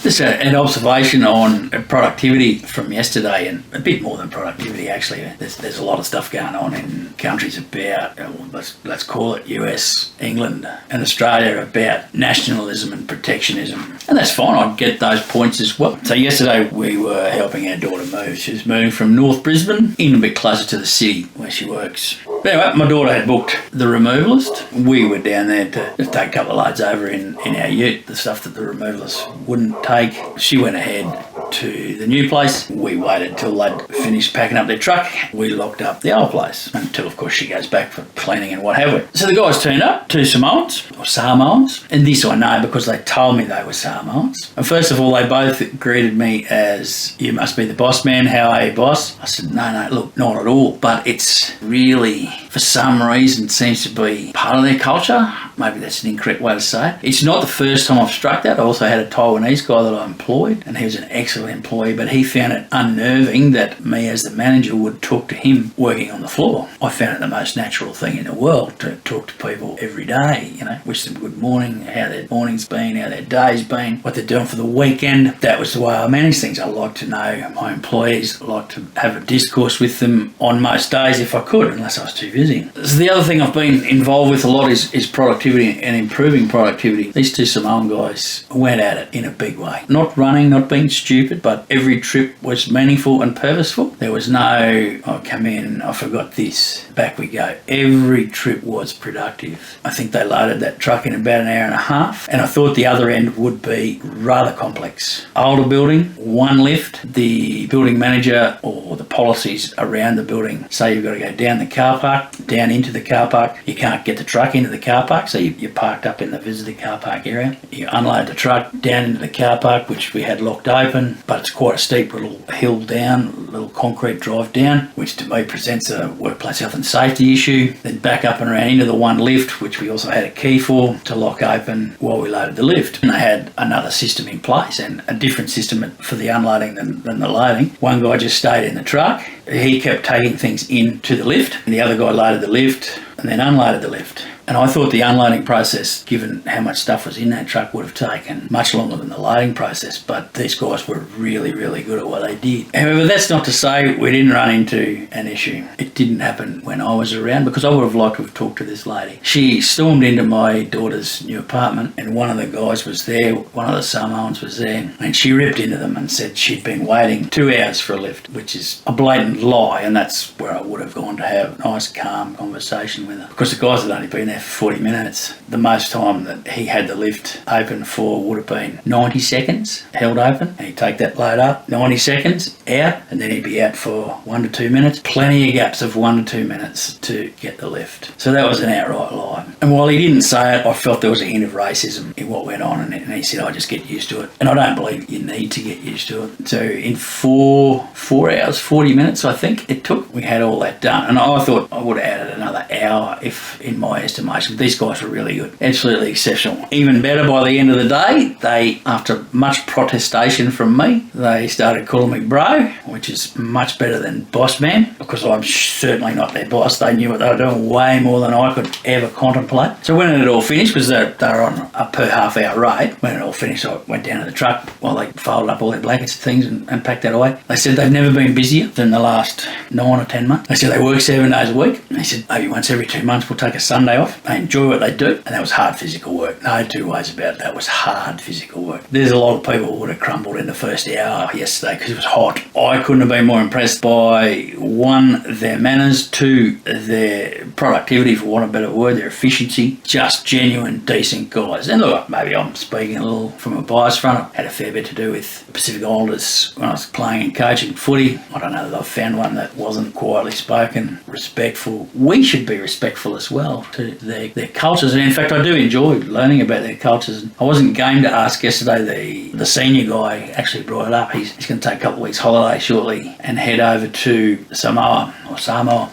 Just an observation on productivity from yesterday, and a bit more than productivity actually. There's a lot of stuff going on in countries about, let's call it US, England and Australia, about nationalism and protectionism. And that's fine, I get those points as well. So yesterday we were helping our daughter move. She was moving from North Brisbane in a bit closer to the city where she works. But anyway, my daughter had booked the removalist. We were down there to just take a couple of loads over in our ute, the stuff that the removalist wouldn't take. She went ahead to the new place. We waited till they'd finished packing up their truck. We locked up the old place until, of course, she goes back for cleaning and what have we. So the guys turned up, two Samoans, or Samoans, and this I know because they told me they were Samoans. And first of all, they both greeted me as, "You must be the boss man, how are you, boss?" I said, no, look, not at all. But it's really, for some reason, seems to be part of their culture. Maybe that's an incorrect way to say it. It's not the first time I've struck that. I also had a Taiwanese guy that I employed, and he was an excellent employee, but he found it unnerving that me as the manager would talk to him working on the floor. I found it the most natural thing in the world to talk to people every day, wish them good morning, how their morning's been, how their day's been, what they're doing for the weekend. That was the way I manage things. I like to know my employees, I like to have a discourse with them on most days if I could, unless I was too busy. So the other thing I've been involved with a lot is productivity and improving productivity. These two Samoan guys went at it in a big way. Not running, not being stupid, but every trip was meaningful and purposeful. There was no, I come in, I forgot this, back we go. Every trip was productive. I think they loaded that truck in about an hour and a half, and I thought the other end would be rather complex. Older building, one lift. The building manager or the policies around the building say you've got to go down the car park, down into the car park. You can't get the truck into the car park, so you're parked up in the visitor car park area. You unload the truck down into the car park, which we had locked open, but it's quite a steep little hill down, little concrete drive down, which to me presents a workplace health and safety issue. Then back up and around into the one lift, which we also had a key for to lock open while we loaded the lift. And they had another system in place, and a different system for the unloading than the loading. One guy just stayed in the truck. He kept taking things into the lift, and the other guy loaded the lift and then unloaded the lift. And I thought the unloading process, given how much stuff was in that truck, would have taken much longer than the loading process, but these guys were really, really good at what they did. However, that's not to say we didn't run into an issue. It didn't happen when I was around, because I would have liked to have talked to this lady. She stormed into my daughter's new apartment, and one of the guys was there, one of the Samoans was there, and she ripped into them and said she'd been waiting 2 hours for a lift, which is a blatant lie, and that's where I would have gone to have a nice, calm conversation with her. Because the guys had only been there for 40 minutes. The most time that he had the lift open for would have been 90 seconds held open, and he'd take that load up, 90 seconds out, and then he'd be out for 1 to 2 minutes. Plenty of gaps of 1 to 2 minutes to get the lift. So that was an outright lie. And while he didn't say it, I felt there was a hint of racism in what went on, and he said, "I just get used to it." And I don't believe you need to get used to it. So in 4 hours, 40 minutes, I think it took, we had all that done. And I thought I would have added another hour if, in my estimation. These guys were really good, absolutely exceptional. Even better, by the end of the day, they, after much protestation from me, they started calling me bro, which is much better than boss man, because I'm certainly not their boss. They knew what they were doing way more than I could ever contemplate. So when it all finished, because they were on a per half hour rate, when it all finished, I went down to the truck while they folded up all their blankets and things and packed that away. They said they've never been busier than the last 9 or 10 months. They said they work 7 days a week. They said maybe once every 2 months we'll take a Sunday off. They enjoy what they do, and that was hard physical work. No two ways about it. That was hard physical work. There's a lot of people who would have crumbled in the first hour yesterday because it was hot. I couldn't have been more impressed by, 1, their manners, 2, their productivity, for want of a better word, their efficiency. Just genuine, decent guys. And look, maybe I'm speaking a little from a bias front. I had a fair bit to do with Pacific Islanders when I was playing and coaching footy. I don't know that I've found one that wasn't quietly spoken, respectful. We should be respectful as well to their cultures, and in fact I do enjoy learning about their cultures. I wasn't game to ask yesterday. The senior guy actually brought it up. He's going to take a couple of weeks holiday shortly and head over to Samoa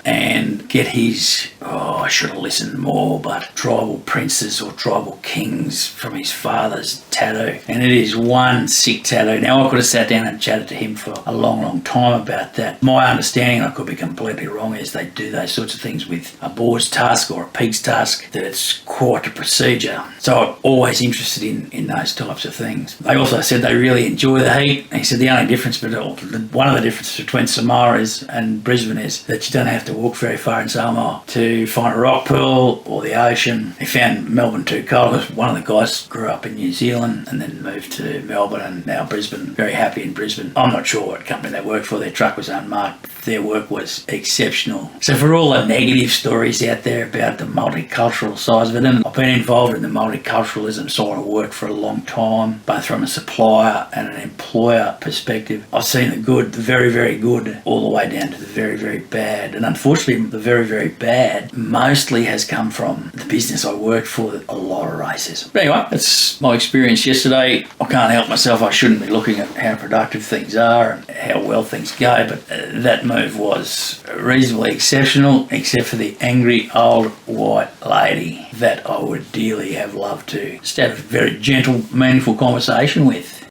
and get his, I should have listened more, but tribal princes or tribal kings from his father's tattoo, and it is one sick tattoo. Now I could have sat down and chatted to him for a long time about that. My understanding, and I could be completely wrong, is they do those sorts of things with a boar's tusk or a pig's tusk, that it's quite a procedure. So I'm always interested in those types of things. They also said they really enjoy the heat. He said the only difference, one of the differences between Samoa and Brisbane is that you don't have to walk very far in Samoa to find a rock pool or the ocean. He found Melbourne too cold because one of the guys grew up in New Zealand and then moved to Melbourne and now Brisbane. Very happy in Brisbane. I'm not sure what company they worked for. Their truck was unmarked. Their work was exceptional. So for all the negative stories out there about the multicultural side of it, and I've been involved in the multiculturalism side of work for a long time, both from a supplier and an employer perspective. I've seen the good, the very, very good, all the way down to the very, very bad. And unfortunately, the very, very bad mostly has come from the business I worked for, a lot of racism. But anyway, that's my experience yesterday. I can't help myself. I shouldn't be looking at how productive things are and how well things go, but that move was reasonably exceptional, except for the angry old white lady that I would dearly have loved to just have a very gentle, meaningful conversation with.